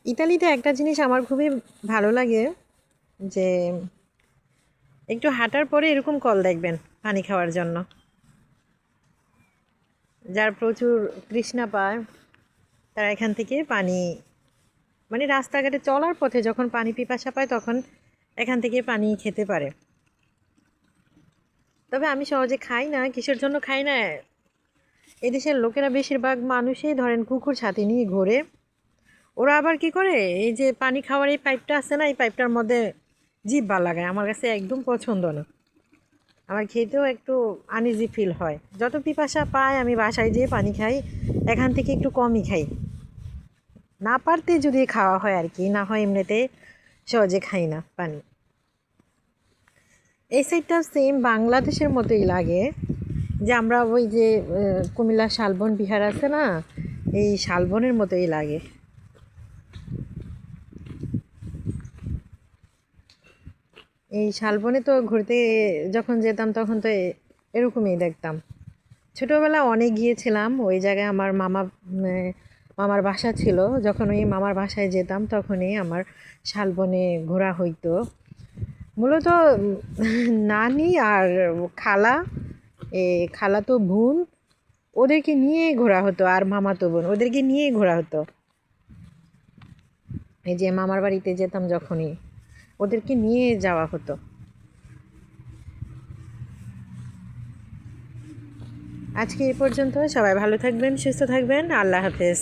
ইতালিতে একটা জিনিস আমার খুবই ভালো লাগে যে একটু হাঁটার পরে এরকম কল দেখবেন পানি খাওয়ার জন্য। যার প্রচুর তৃষ্ণা পায় তারা এখান থেকে পানি, মানে রাস্তাঘাটে চলার পথে যখন পানি পিপাসা পায় তখন এখান থেকে পানি খেতে পারে। তবে আমি সহজে খাই না। কিসের জন্য খাই না, এদেশের লোকেরা বেশিরভাগ মানুষই ধরেন পুকুর সাথে নিয়ে ঘোরে। ওরা আবার কি করে, এই যে পানি খাওয়ার এই পাইপটা আছে না, এই পাইপটার মধ্যে জিহ্বা লাগায়। আমার কাছে একদম পছন্দ না, আমার খেতেও একটু আনইজি ফিল হয়। যত পিপাসা পায় আমি বাসায় যেয়ে পানি খাই, এখান থেকে একটু কমই খাই। না পারতে যদি খাওয়া হয় আর কি, না হয় এমনিতে সহজে খাই না পানি। এই সাইডটা সেম বাংলাদেশের মতোই লাগে, যে আমরা ওই যে কুমিল্লা শালবন বিহার আছে না, এই শালবনের মতোই লাগে। এই শালবনে তো ঘুরতে যখন যেতাম তখন তো এরকমই দেখতাম। ছোটোবেলা অনেক গিয়েছিলাম ওই জায়গায়, আমার মামার বাসা ছিল। যখন ওই মামার বাসায় যেতাম তখনই আমার শালবনে ঘোরা হইতো। মূলত নানি আর খালা, খালা তো বোন, ওদেরকে নিয়েই ঘোরা হতো, আর মামাতো বোন ওদেরকে নিয়েই ঘোরা হতো। এই যে মামার বাড়িতে যেতাম যখনই, ওদেরকে নিয়ে যাওয়া হতো। আজকে এই পর্যন্ত। সবাই ভালো থাকবেন, সুস্থ থাকবেন। আল্লাহ হাফেজ।